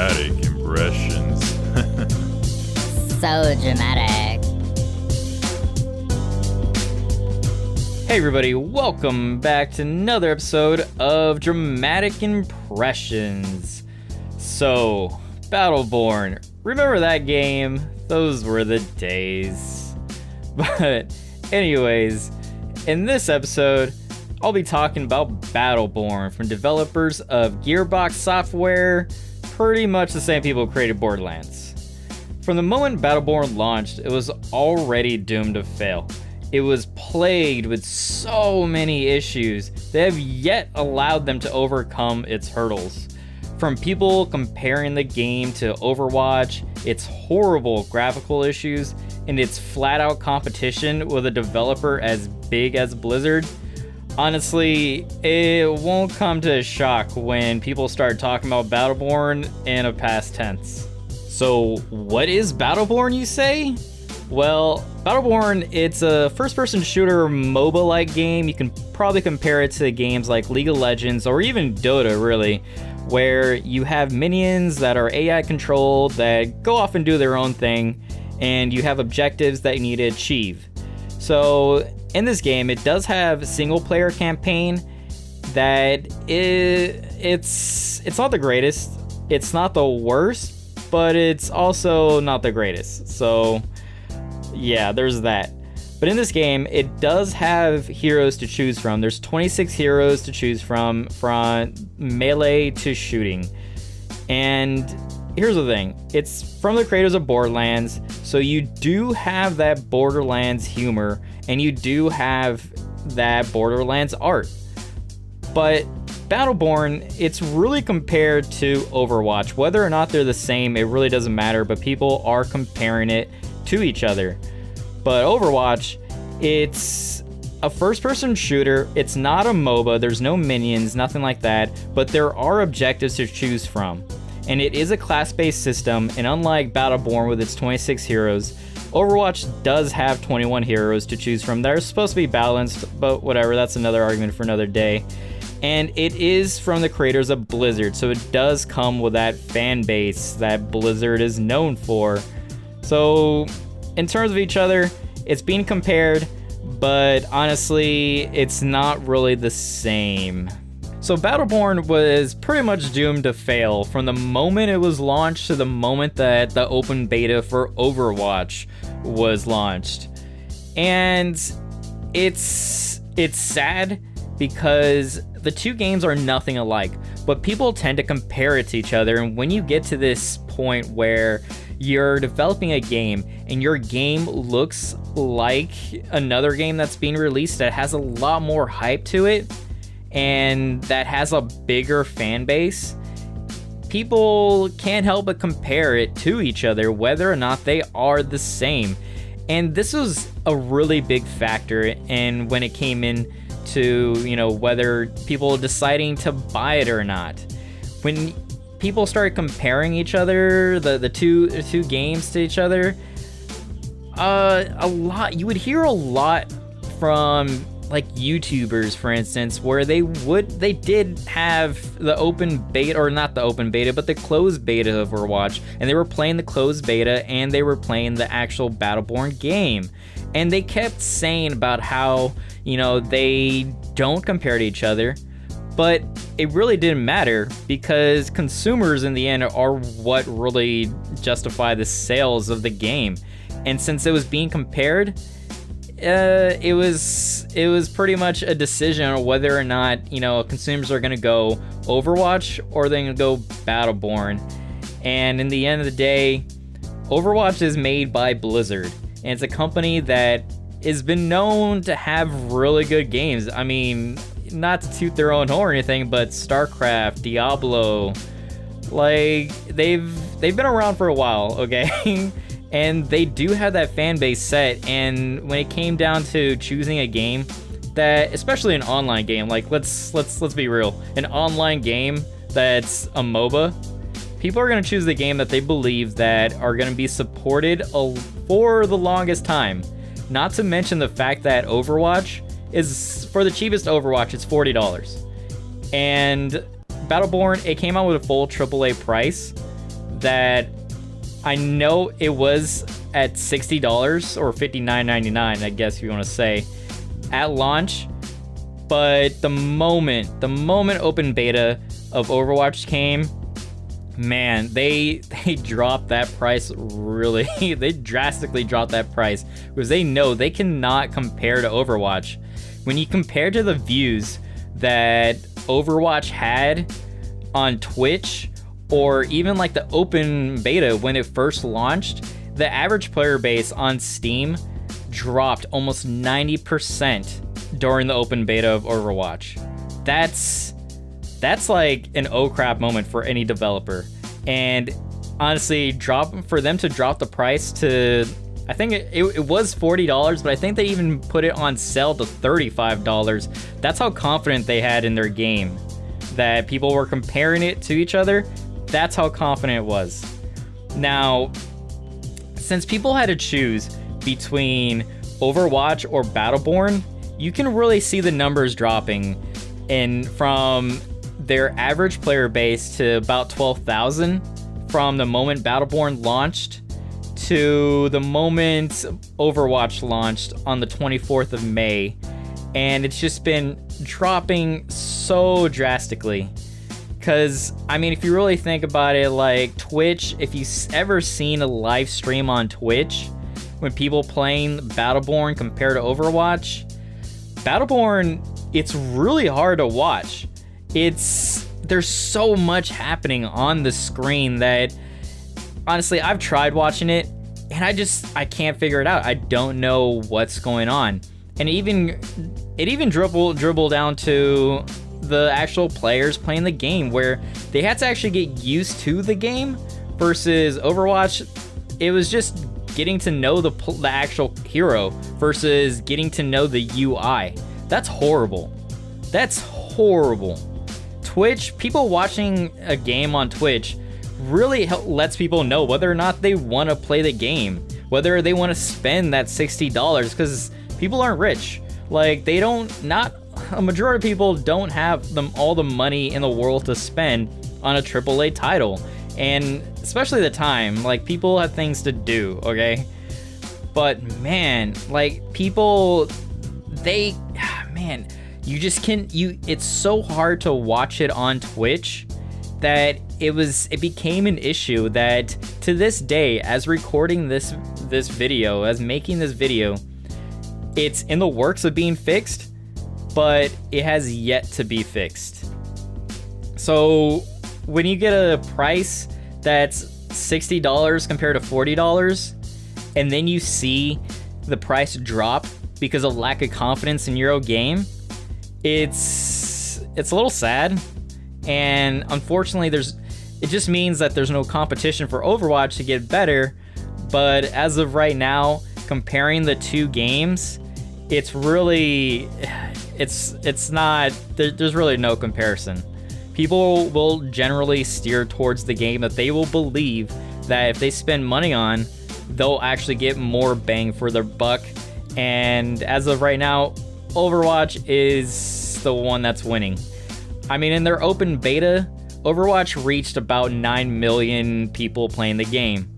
dramatic impressions. So dramatic. Hey everybody, welcome back to another episode of Dramatic Impressions. So, Battleborn, remember that game? Those were the days. But anyways, in this episode, I'll be talking about Battleborn from developers of Gearbox Software, pretty much the same people who created Borderlands. From the moment Battleborn launched, it was already doomed to fail. It was plagued with so many issues that have yet allowed them to overcome its hurdles. From people comparing the game to Overwatch, its horrible graphical issues, and its flat-out competition with a developer as big as Blizzard. Honestly, it won't come to a shock when people start talking about Battleborn in a past tense. So, what is Battleborn, you say? Well, Battleborn, it's a first-person shooter MOBA-like game. You can probably compare it to games like League of Legends or even Dota, really, where you have minions that are AI-controlled that go off and do their own thing, and you have objectives that you need to achieve. So, in this game, it does have a single-player campaign that it's not the greatest. It's not the worst, but it's also not the greatest. So, yeah, there's that. But in this game, it does have heroes to choose from. There's 26 heroes to choose from melee to shooting. And here's the thing. It's from the creators of Borderlands, so you do have that Borderlands humor, and you do have that Borderlands art. But Battleborn, it's really compared to Overwatch. Whether or not they're the same, it really doesn't matter, but people are comparing it to each other. But Overwatch, it's a first-person shooter. It's not a MOBA. There's no minions, nothing like that, but there are objectives to choose from. And it is a class-based system, and unlike Battleborn with its 26 heroes, Overwatch does have 21 heroes to choose from. They're supposed to be balanced, but whatever, that's another argument for another day. And it is from the creators of Blizzard, so it does come with that fan base that Blizzard is known for. So, in terms of each other, it's being compared, but honestly, it's not really the same. So Battleborn was pretty much doomed to fail from the moment it was launched to the moment that the open beta for Overwatch was launched. And it's sad because the two games are nothing alike, but people tend to compare it to each other. And when you get to this point where you're developing a game and your game looks like another game that's being released that has a lot more hype to it and that has a bigger fan base, people can't help but compare it to each other, whether or not they are the same. And this was a really big factor in when it came in to, whether people deciding to buy it or not. When people started comparing each other, the two games to each other, you would hear a lot from like YouTubers, for instance, where they did have the open beta, or not the open beta, but the closed beta of Overwatch, and they were playing the closed beta and they were playing the actual Battleborn game. And they kept saying about how, they don't compare to each other, but it really didn't matter because consumers in the end are what really justify the sales of the game. And since it was being compared, it was pretty much a decision on whether or not, consumers are going to go Overwatch or they're going to go Battleborn. And in the end of the day, Overwatch is made by Blizzard, and it's a company that has been known to have really good games. I mean, not to toot their own horn or anything, but StarCraft, Diablo, like they've been around for a while, okay? And they do have that fan base set. And when it came down to choosing a game that, especially an online game, like let's be real, an online game that's a MOBA, people are going to choose the game that they believe that are going to be supported for the longest time. Not to mention the fact that Overwatch is, for the cheapest Overwatch, it's $40. And Battleborn, it came out with a full AAA price, that I know it was at $60 or $59.99, I guess if you want to say, at launch. But the moment open beta of Overwatch came, man, they dropped that price really. They drastically dropped that price because they know they cannot compare to Overwatch. When you compare to the views that Overwatch had on Twitch, or even like the open beta when it first launched, the average player base on Steam dropped almost 90% during the open beta of Overwatch. That's like an oh crap moment for any developer. And honestly, for them to drop the price to, I think it was $40, but I think they even put it on sale to $35. That's how confident they had in their game, that people were comparing it to each other. That's how confident it was. Now, since people had to choose between Overwatch or Battleborn, you can really see the numbers dropping from their average player base to about 12,000 from the moment Battleborn launched to the moment Overwatch launched on the 24th of May. And it's just been dropping so drastically. Because, I mean, if you really think about it, like Twitch, if you've ever seen a live stream on Twitch when people playing Battleborn compared to Overwatch, Battleborn, it's really hard to watch. There's so much happening on the screen that, honestly, I've tried watching it, and I can't figure it out. I don't know what's going on. And it even dribble down to the actual players playing the game, where they had to actually get used to the game, versus Overwatch, it was just getting to know the actual hero versus getting to know the UI. That's horrible. That's horrible. Twitch, people watching a game on Twitch really lets people know whether or not they want to play the game, whether they want to spend that $60, because people aren't rich. Like, a majority of people don't have all the money in the world to spend on a AAA title, and especially the time. Like, people have things to do, okay? But man, like, people, you just it's so hard to watch it on Twitch that it became an issue that to this day, as recording this video, as making this video, it's in the works of being fixed, but it has yet to be fixed. So when you get a price that's $60 compared to $40, and then you see the price drop because of lack of confidence in your game, it's a little sad. And unfortunately, it just means that there's no competition for Overwatch to get better. But as of right now, comparing the two games, it's really, it's not, there's really no comparison. People will generally steer towards the game that they will believe that if they spend money on, they'll actually get more bang for their buck. And as of right now, Overwatch is the one that's winning. I mean, in their open beta, Overwatch reached about 9 million people playing the game.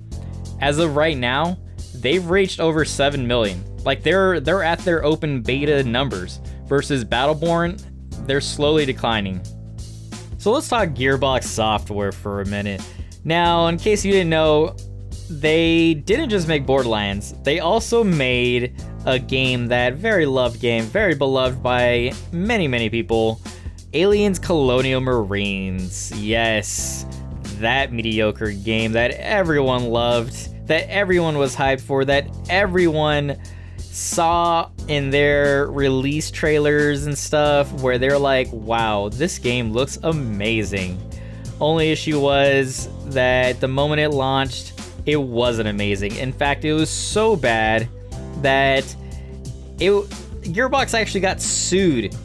As of right now, they've reached over 7 million. Like, they're at their open beta numbers, versus Battleborn, they're slowly declining. So let's talk Gearbox Software for a minute. Now, in case you didn't know, they didn't just make Borderlands, they also made a game that very beloved by many people, Aliens Colonial Marines. Yes, that mediocre game that everyone loved, that everyone was hyped for, that everyone saw in their release trailers and stuff, where they're like, wow, this game looks amazing. Only issue was that the moment it launched, it wasn't amazing. In fact, it was so bad that Gearbox actually got sued.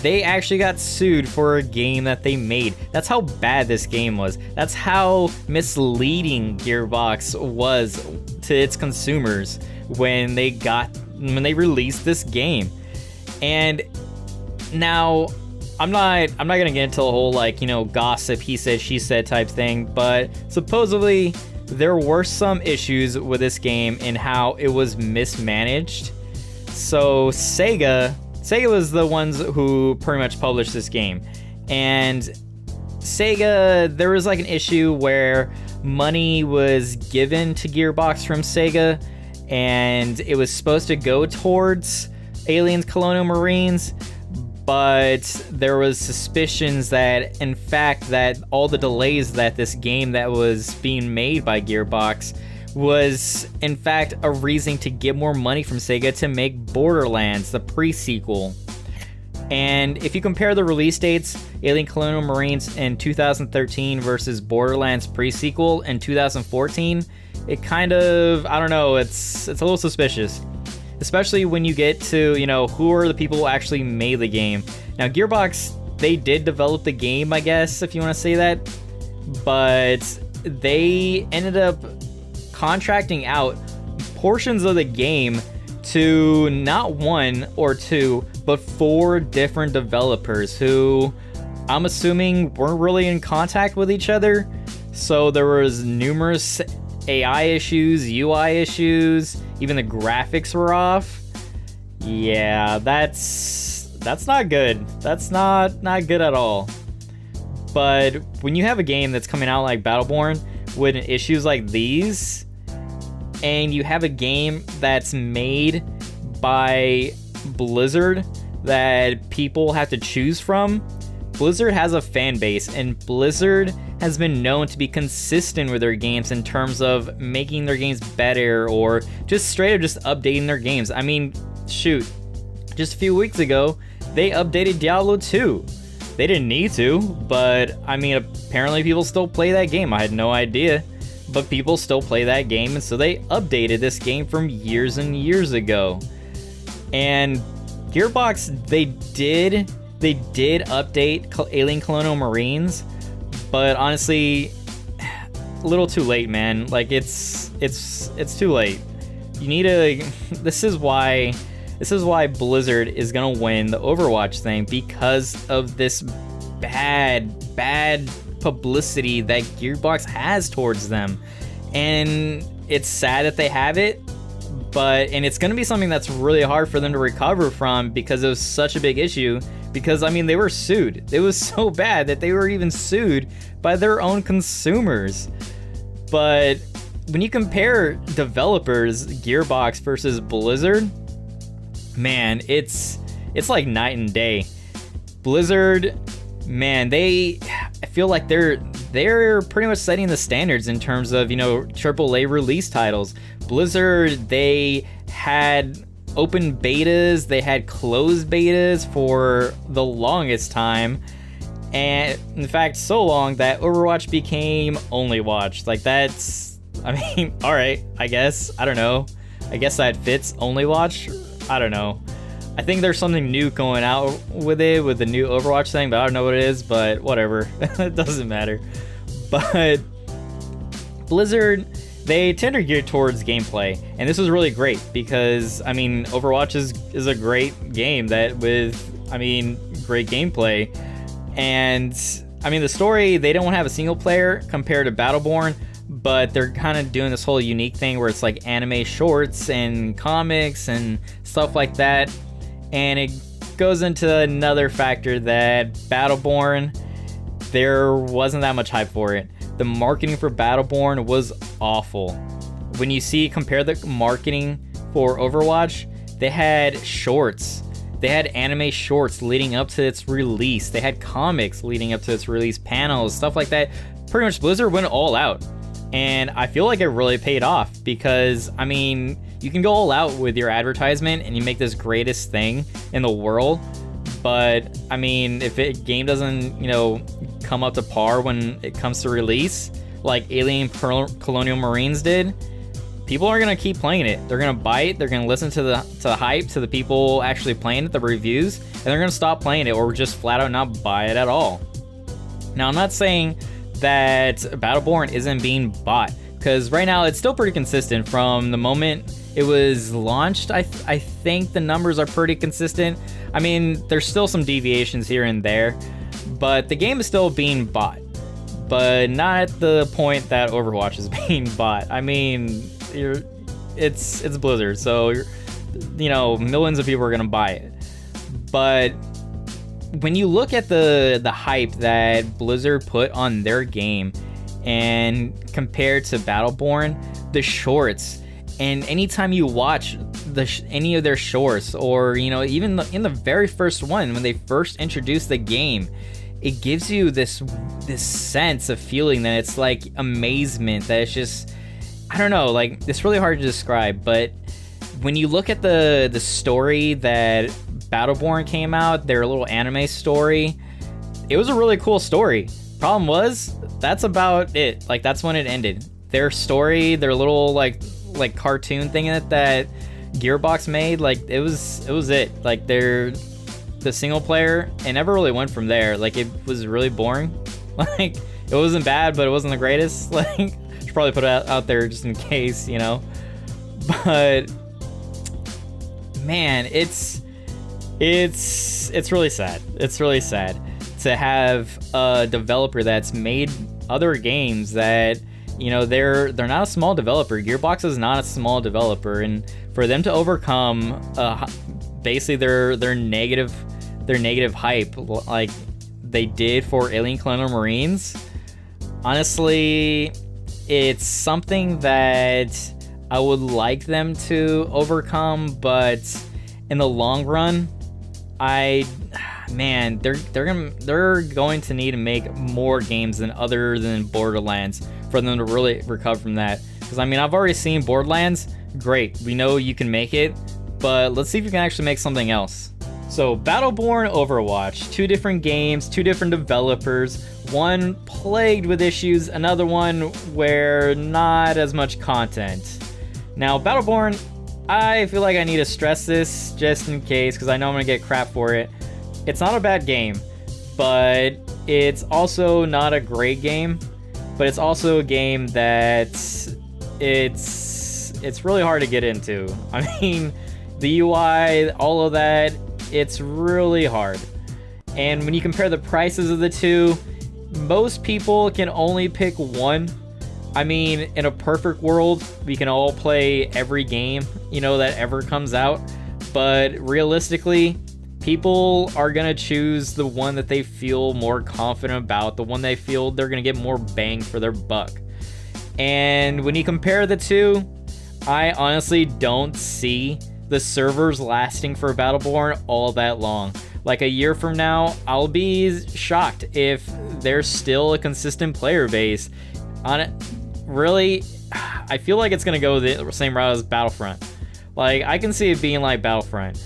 They actually got sued for a game that they made. That's how bad this game was. That's how misleading Gearbox was to its consumers when they released this game. And now, I'm not gonna get into the whole like, you know, gossip, he said, she said type thing, but supposedly there were some issues with this game in how it was mismanaged. So Sega was the ones who pretty much published this game, and Sega, there was like an issue where money was given to Gearbox from Sega, and it was supposed to go towards Aliens Colonial Marines, but there was suspicions that, in fact, that all the delays that this game that was being made by Gearbox was, in fact, a reason to get more money from Sega to make Borderlands, the pre-sequel. And if you compare the release dates, Alien Colonial Marines in 2013 versus Borderlands pre-sequel in 2014, it kind of, I don't know, it's a little suspicious. Especially when you get to, you know, who are the people who actually made the game. Now, Gearbox, they did develop the game, I guess, if you want to say that, but they ended up contracting out portions of the game to not one or two, but 4 different developers who I'm assuming weren't really in contact with each other. So there was numerous AI issues, UI issues, even the graphics were off. Yeah, that's not good. That's not good at all. But when you have a game that's coming out like Battleborn with issues like these, and you have a game that's made by Blizzard that people have to choose from, Blizzard has a fan base, and Blizzard has been known to be consistent with their games in terms of making their games better or just straight up just updating their games. I mean, shoot, just a few weeks ago, they updated Diablo 2. They didn't need to, but I mean, apparently people still play that game. I had no idea, but people still play that game, and so they updated this game from years and years ago. And Gearbox, they did update Alien Colonial Marines, but honestly, a little too late, man. Like it's too late. You need to. This is why Blizzard is gonna win the Overwatch thing, because of this bad publicity that Gearbox has towards them, and it's sad that they have it. And it's going to be something that's really hard for them to recover from, because it was such a big issue. Because, I mean, they were sued. It was so bad that they were even sued by their own consumers. But when you compare developers, Gearbox versus Blizzard, man, it's like night and day. Blizzard, man, I feel like they're pretty much setting the standards in terms of, you know, AAA release titles. Blizzard, they had open betas, they had closed betas for the longest time, and in fact so long that Overwatch became Only Watch. Like, that's, I mean, alright, I guess, I don't know, I guess that fits Only Watch, I don't know. I think there's something new going out with it, with the new Overwatch thing, but I don't know what it is, but whatever. It doesn't matter. But Blizzard, they tend to gear towards gameplay, and this was really great because, I mean, Overwatch is a great game that with, I mean, great gameplay. And, I mean, the story, they don't have a single player compared to Battleborn, but they're kind of doing this whole unique thing where it's like anime shorts and comics and stuff like that. And it goes into another factor that Battleborn, there wasn't that much hype for it. The marketing for Battleborn was awful. When you compare the marketing for Overwatch, they had shorts. They had anime shorts leading up to its release. They had comics leading up to its release, panels, stuff like that. Pretty much Blizzard went all out. And I feel like it really paid off because, I mean, you can go all out with your advertisement and you make this greatest thing in the world. But, I mean, if a game doesn't, you know, come up to par when it comes to release, like Alien Colonial Marines did, people are going to keep playing it. They're going to buy it. They're going to listen to the hype, to the people actually playing it, the reviews, and they're going to stop playing it or just flat out not buy it at all. Now, I'm not saying that Battleborn isn't being bought. because right now it's still pretty consistent from the moment it was launched. I think the numbers are pretty consistent. I mean, there's still some deviations here and there, but the game is still being bought, but not at the point that Overwatch is being bought. I mean, it's Blizzard, so millions of people are gonna buy it. But when you look at the hype that Blizzard put on their game and compared to Battleborn, the shorts, and anytime you watch any of their shorts, or even in the very first one when they first introduced the game, it gives you this sense of feeling that it's like amazement, that it's just, I don't know, like, it's really hard to describe. But when you look at the story that Battleborn came out, their little anime story, it was a really cool story. Problem was, that's about it. Like, that's when it ended. Their story, their little like cartoon thing that Gearbox made, like, it was it. Like, the single player, it never really went from there. Like, it was really boring. Like, it wasn't bad, but it wasn't the greatest. Like, should probably put it out there just in case, But man, it's really sad. It's really sad to have a developer that's made other games that, they're not a small developer. Gearbox is not a small developer, and for them to overcome basically their negative hype like they did for Alien Colonial Marines, honestly, it's something that I would like them to overcome. But in the long run, they're going to need to make more games other than Borderlands for them to really recover from that. Because, I mean, I've already seen Borderlands. Great, we know you can make it, but let's see if you can actually make something else. So, Battleborn, Overwatch, 2 different games, 2 different developers, one plagued with issues, another one where not as much content. Now, Battleborn, I feel like I need to stress this just in case, because I know I'm going to get crap for it. It's not a bad game, but it's also not a great game. But it's also a game that it's really hard to get into. I mean, the UI, all of that, it's really hard. And when you compare the prices of the two, most people can only pick one. I mean, in a perfect world, we can all play every game, that ever comes out. But realistically, people are going to choose the one that they feel more confident about, the one they feel they're going to get more bang for their buck. And when you compare the two, I honestly don't see the servers lasting for Battleborn all that long. Like, a year from now, I'll be shocked if there's still a consistent player base on it. Really, I feel like it's going to go the same route as Battlefront. Like, I can see it being like Battlefront,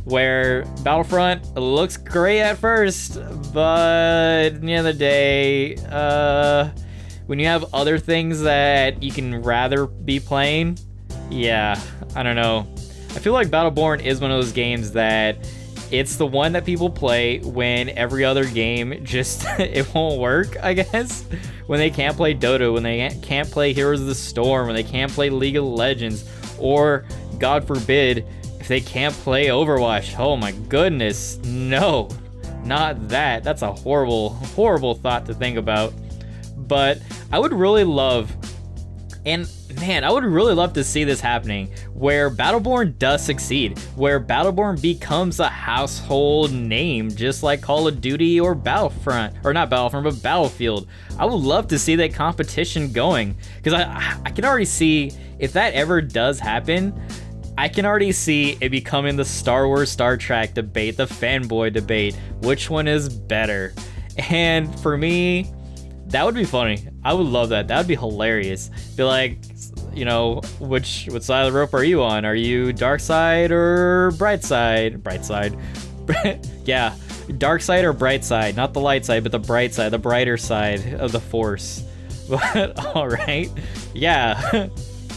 where Battlefront looks great at first, but at the end of the day, when you have other things that you can rather be playing, yeah, I don't know. I feel like Battleborn is one of those games that it's the one that people play when every other game just, it won't work, I guess. When they can't play Dota, when they can't play Heroes of the Storm, when they can't play League of Legends, or, God forbid, if they can't play Overwatch. Oh my goodness, no, not that. That's a horrible, horrible thought to think about. But I would really love, and man, I would really love to see this happening, where Battleborn does succeed, where Battleborn becomes a household name, just like Call of Duty or Battlefront, or not Battlefront, but Battlefield. I would love to see that competition going, because I can already see, if that ever does happen, I can already see it becoming the Star Wars, Star Trek debate, the fanboy debate, which one is better. And for me, that would be funny. I would love that. That would be hilarious. Be like, which side of the rope are you on? Are you dark side or bright side? Bright side. Yeah, dark side or bright side. Not the light side, but the bright side, the brighter side of the force. But, alright. Yeah.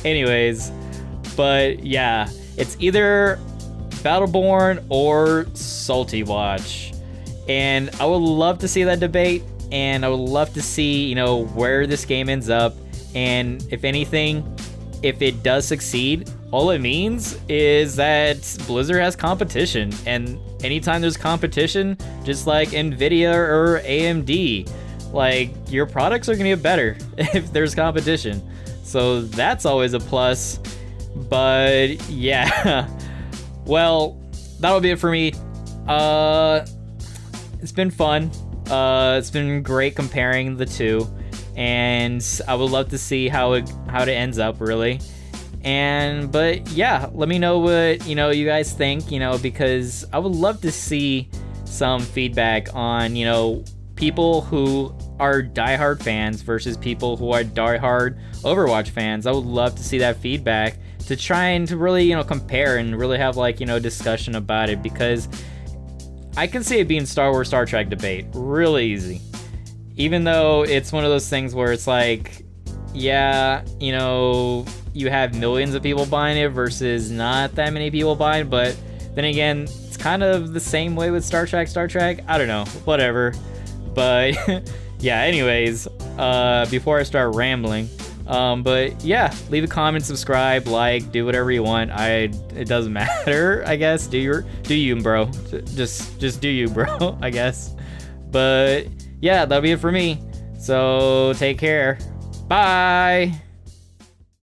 Anyways. But yeah, it's either Battleborn or SaltyWatch. And I would love to see that debate. And I would love to see, where this game ends up. And if anything, if it does succeed, all it means is that Blizzard has competition. And anytime there's competition, just like Nvidia or AMD, like, your products are gonna get better if there's competition. So that's always a plus. But yeah, well, that'll be it for me. It's been fun. It's been great comparing the two, and I would love to see how it ends up, really. But yeah, let me know what you guys think, because I would love to see some feedback on people who are diehard fans versus people who are diehard Overwatch fans. I would love to see that feedback to try and to really compare and really have discussion about it, because I can see it being Star Wars Star Trek debate really easy, even though it's one of those things where it's like, yeah, you have millions of people buying it versus not that many people buying, but then again, it's kind of the same way with Star Trek. I don't know, whatever. But yeah, anyways, before I start rambling, but yeah, leave a comment, subscribe, like, do whatever you want. It doesn't matter, I guess. Do you, bro. Just do you, bro, I guess. But yeah, that'll be it for me. So take care. Bye.